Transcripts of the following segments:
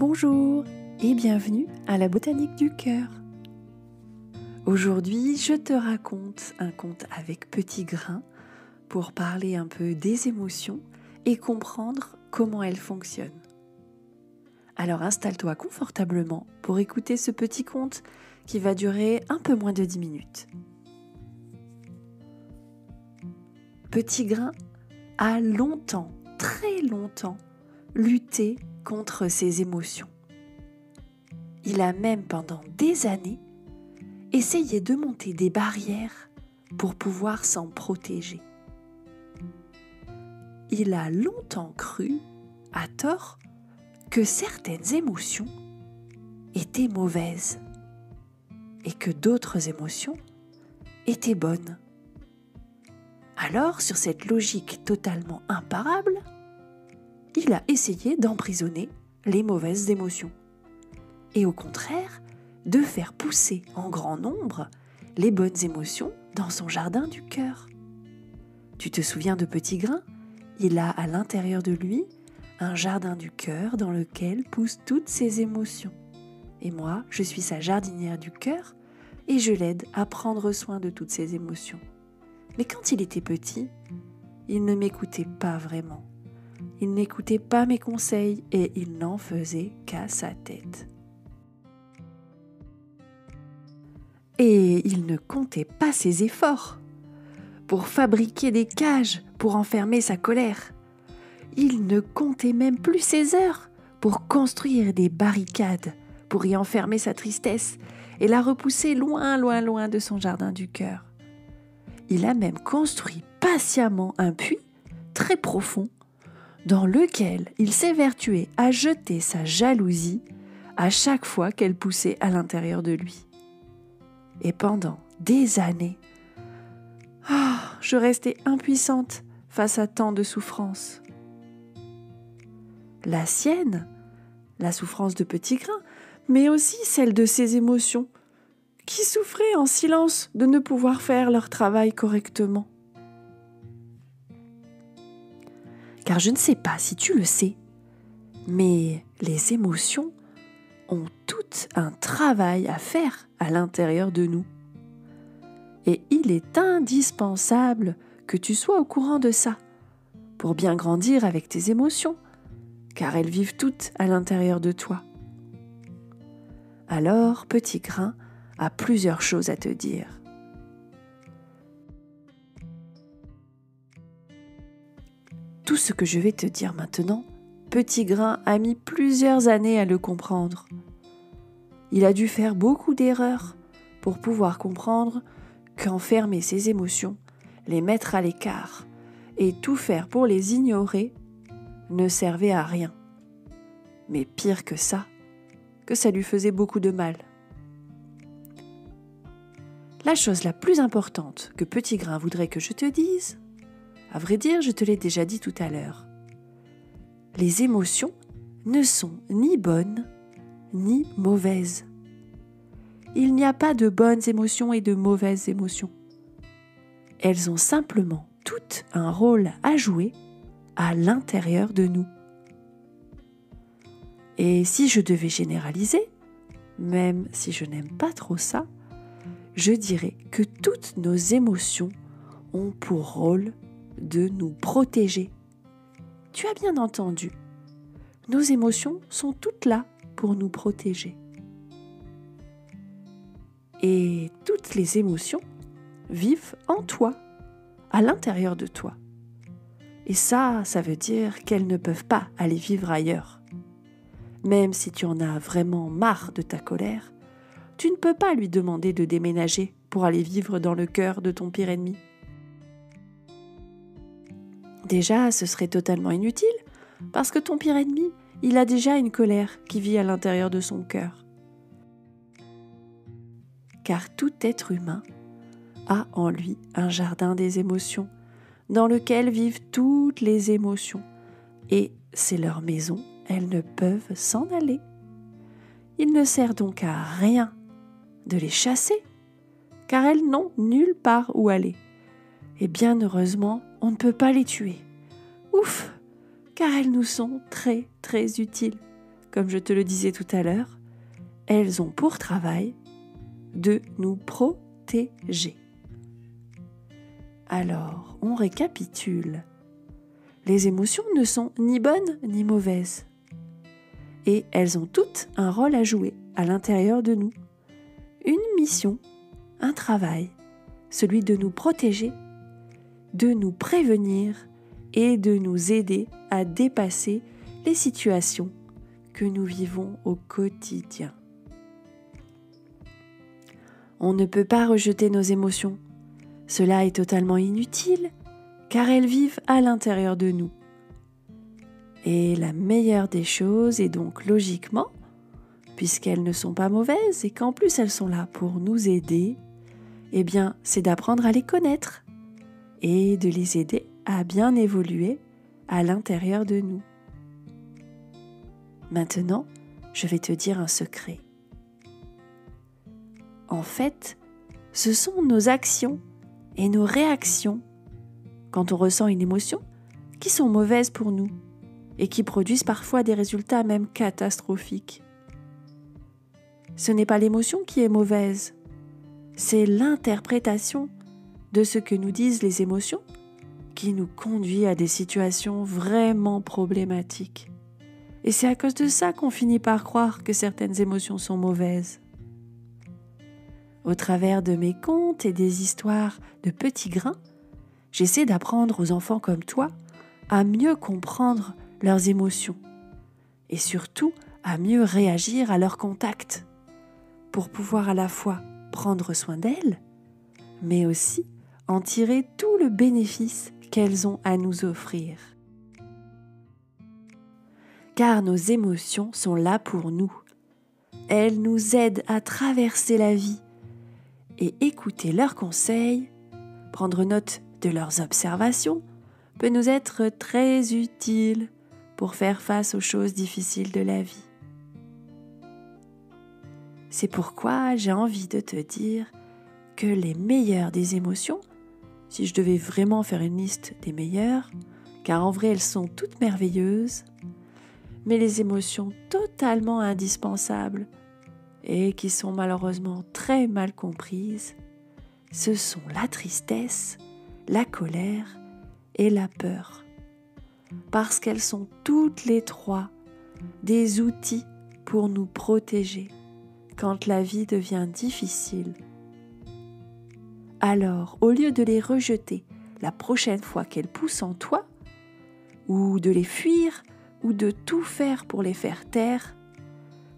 Bonjour et bienvenue à la Botanique du Cœur. Aujourd'hui, je te raconte un conte avec petits grains pour parler un peu des émotions et comprendre comment elles fonctionnent. Alors installe-toi confortablement pour écouter ce petit conte qui va durer un peu moins de 10 minutes. Petit grain a longtemps, très longtemps, lutté contre ses émotions. Il a même pendant des années essayé de monter des barrières pour pouvoir s'en protéger. Il a longtemps cru, à tort, que certaines émotions étaient mauvaises et que d'autres émotions étaient bonnes. Alors, sur cette logique totalement imparable, il a essayé d'emprisonner les mauvaises émotions et au contraire de faire pousser en grand nombre les bonnes émotions dans son jardin du cœur. Tu te souviens de Petit Grain ? Il a à l'intérieur de lui un jardin du cœur dans lequel poussent toutes ses émotions. Et moi, je suis sa jardinière du cœur et je l'aide à prendre soin de toutes ses émotions. Mais quand il était petit, il ne m'écoutait pas vraiment. Il n'écoutait pas mes conseils et il n'en faisait qu'à sa tête. Et il ne comptait pas ses efforts pour fabriquer des cages pour enfermer sa colère. Il ne comptait même plus ses heures pour construire des barricades pour y enfermer sa tristesse et la repousser loin, loin, loin de son jardin du cœur. Il a même construit patiemment un puits très profond dans lequel il s'évertuait à jeter sa jalousie à chaque fois qu'elle poussait à l'intérieur de lui. Et pendant des années, je restais impuissante face à tant de souffrances. La sienne, la souffrance de Petit Grain, mais aussi celle de ses émotions, qui souffraient en silence de ne pouvoir faire leur travail correctement. Car je ne sais pas si tu le sais, mais les émotions ont toutes un travail à faire à l'intérieur de nous. Et il est indispensable que tu sois au courant de ça pour bien grandir avec tes émotions, car elles vivent toutes à l'intérieur de toi. Alors, Petit Grain a plusieurs choses à te dire. Tout ce que je vais te dire maintenant, Petit Grain a mis plusieurs années à le comprendre. Il a dû faire beaucoup d'erreurs pour pouvoir comprendre qu'enfermer ses émotions, les mettre à l'écart et tout faire pour les ignorer ne servait à rien. Mais pire que ça lui faisait beaucoup de mal. La chose la plus importante que Petit Grain voudrait que je te dise, à vrai dire, je te l'ai déjà dit tout à l'heure. Les émotions ne sont ni bonnes ni mauvaises. Il n'y a pas de bonnes émotions et de mauvaises émotions. Elles ont simplement toutes un rôle à jouer à l'intérieur de nous. Et si je devais généraliser, même si je n'aime pas trop ça, je dirais que toutes nos émotions ont pour rôle de nous protéger. Tu as bien entendu, nos émotions sont toutes là pour nous protéger. Et toutes les émotions vivent en toi, à l'intérieur de toi. Et ça veut dire qu'elles ne peuvent pas aller vivre ailleurs. Même si tu en as vraiment marre de ta colère, tu ne peux pas lui demander de déménager pour aller vivre dans le cœur de ton pire ennemi. Déjà, ce serait totalement inutile, parce que ton pire ennemi, il a déjà une colère qui vit à l'intérieur de son cœur. Car tout être humain a en lui un jardin des émotions, dans lequel vivent toutes les émotions, et c'est leur maison, elles ne peuvent s'en aller. Il ne sert donc à rien de les chasser, car elles n'ont nulle part où aller. Et bien heureusement, on ne peut pas les tuer. Ouf, car elles nous sont très très utiles, comme je te le disais tout à l'heure, elles ont pour travail de nous protéger. Alors, on récapitule. Les émotions ne sont ni bonnes ni mauvaises. Et elles ont toutes un rôle à jouer à l'intérieur de nous. Une mission, un travail, celui de nous protéger, de nous prévenir et de nous aider à dépasser les situations que nous vivons au quotidien. On ne peut pas rejeter nos émotions. Cela est totalement inutile car elles vivent à l'intérieur de nous. Et la meilleure des choses est donc logiquement, puisqu'elles ne sont pas mauvaises et qu'en plus elles sont là pour nous aider, eh bien c'est d'apprendre à les connaître et de les aider à bien évoluer à l'intérieur de nous. Maintenant, je vais te dire un secret. En fait, ce sont nos actions et nos réactions quand on ressent une émotion qui sont mauvaises pour nous et qui produisent parfois des résultats même catastrophiques. Ce n'est pas l'émotion qui est mauvaise, c'est l'interprétation de ce que nous disent les émotions qui nous conduit à des situations vraiment problématiques. Et c'est à cause de ça qu'on finit par croire que certaines émotions sont mauvaises. Au travers de mes contes et des histoires de petits grains, j'essaie d'apprendre aux enfants comme toi à mieux comprendre leurs émotions et surtout à mieux réagir à leur contact pour pouvoir à la fois prendre soin d'elles, mais aussi en tirer tout le bénéfice qu'elles ont à nous offrir. Car nos émotions sont là pour nous. Elles nous aident à traverser la vie et écouter leurs conseils, prendre note de leurs observations, peut nous être très utile pour faire face aux choses difficiles de la vie. C'est pourquoi j'ai envie de te dire que les meilleures des émotions, si je devais vraiment faire une liste des meilleures, car en vrai elles sont toutes merveilleuses, mais les émotions totalement indispensables et qui sont malheureusement très mal comprises, ce sont la tristesse, la colère et la peur. Parce qu'elles sont toutes les trois des outils pour nous protéger quand la vie devient difficile. Alors, au lieu de les rejeter la prochaine fois qu'elles poussent en toi, ou de les fuir, ou de tout faire pour les faire taire,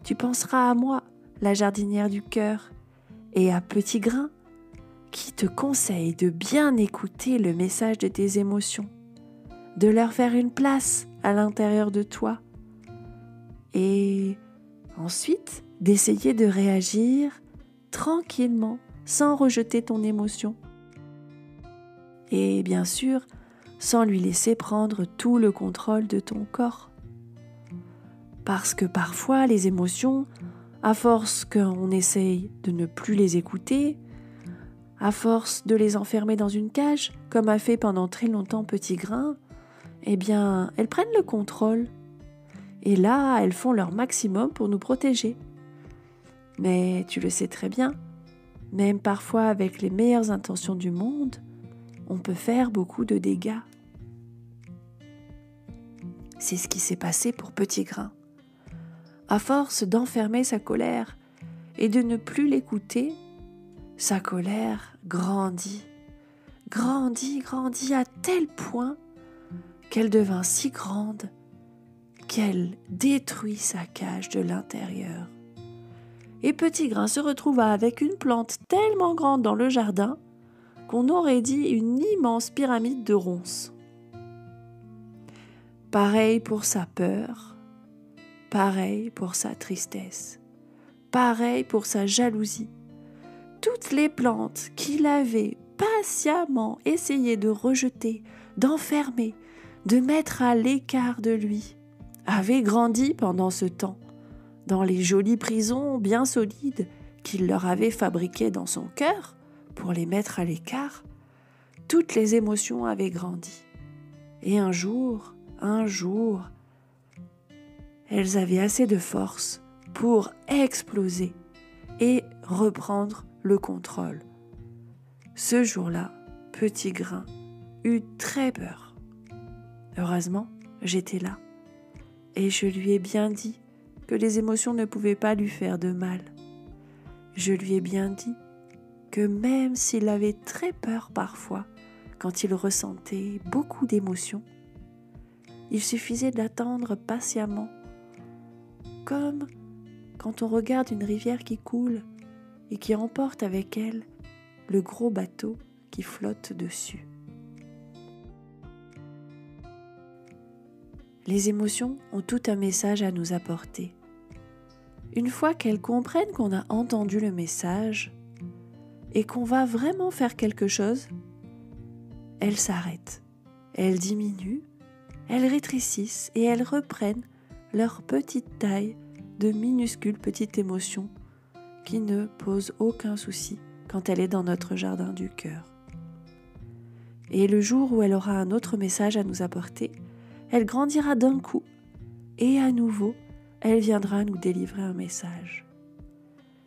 tu penseras à moi, la jardinière du cœur, et à Petit Grain, qui te conseille de bien écouter le message de tes émotions, de leur faire une place à l'intérieur de toi, et ensuite d'essayer de réagir tranquillement, sans rejeter ton émotion. Et bien sûr, sans lui laisser prendre tout le contrôle de ton corps. Parce que parfois, les émotions, à force qu'on essaye de ne plus les écouter, à force de les enfermer dans une cage, comme a fait pendant très longtemps Petit Grain, eh bien, elles prennent le contrôle. Et là, elles font leur maximum pour nous protéger. Mais tu le sais très bien, même parfois avec les meilleures intentions du monde, on peut faire beaucoup de dégâts. C'est ce qui s'est passé pour Petit Grain. À force d'enfermer sa colère et de ne plus l'écouter, sa colère grandit à tel point qu'elle devint si grande qu'elle détruit sa cage de l'intérieur. Et Petit Grain se retrouva avec une plante tellement grande dans le jardin qu'on aurait dit une immense pyramide de ronces. Pareil pour sa peur, pareil pour sa tristesse, pareil pour sa jalousie. Toutes les plantes qu'il avait patiemment essayé de rejeter, d'enfermer, de mettre à l'écart de lui, avaient grandi pendant ce temps, dans les jolies prisons bien solides qu'il leur avait fabriquées dans son cœur pour les mettre à l'écart. Toutes les émotions avaient grandi. Et un jour, elles avaient assez de force pour exploser et reprendre le contrôle. Ce jour-là, Petit Grain eut très peur. Heureusement, j'étais là et je lui ai bien dit que les émotions ne pouvaient pas lui faire de mal. Je lui ai bien dit que même s'il avait très peur parfois, quand il ressentait beaucoup d'émotions, il suffisait d'attendre patiemment, comme quand on regarde une rivière qui coule et qui emporte avec elle le gros bateau qui flotte dessus. Les émotions ont tout un message à nous apporter. Une fois qu'elles comprennent qu'on a entendu le message et qu'on va vraiment faire quelque chose, elles s'arrêtent, elles diminuent, elles rétrécissent et elles reprennent leur petite taille de minuscules petites émotions qui ne posent aucun souci quand elle est dans notre jardin du cœur. Et le jour où elle aura un autre message à nous apporter, elle grandira d'un coup et à nouveau, elle viendra nous délivrer un message.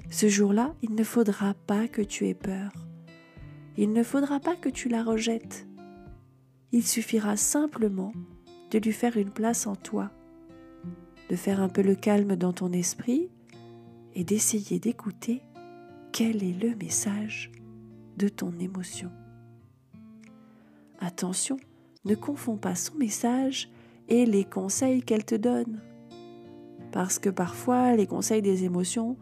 Ce jour-là, il ne faudra pas que tu aies peur. Il ne faudra pas que tu la rejettes. Il suffira simplement de lui faire une place en toi, de faire un peu le calme dans ton esprit et d'essayer d'écouter quel est le message de ton émotion. Attention, ne confonds pas son message et les conseils qu'elle te donne. Parce que parfois, les conseils des émotions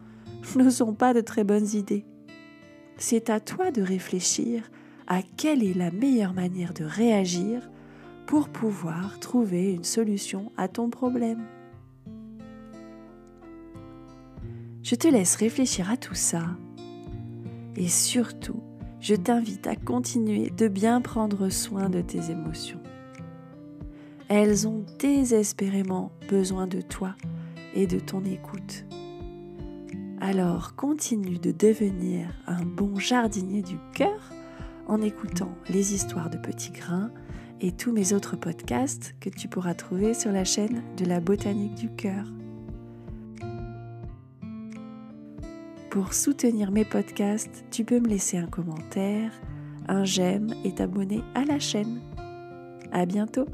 ne sont pas de très bonnes idées. C'est à toi de réfléchir à quelle est la meilleure manière de réagir pour pouvoir trouver une solution à ton problème. Je te laisse réfléchir à tout ça et surtout, je t'invite à continuer de bien prendre soin de tes émotions. Elles ont désespérément besoin de toi et de ton écoute. Alors continue de devenir un bon jardinier du cœur en écoutant les histoires de Petit Grain et tous mes autres podcasts que tu pourras trouver sur la chaîne de la Botanique du Cœur. Pour soutenir mes podcasts, tu peux me laisser un commentaire, un j'aime et t'abonner à la chaîne. À bientôt!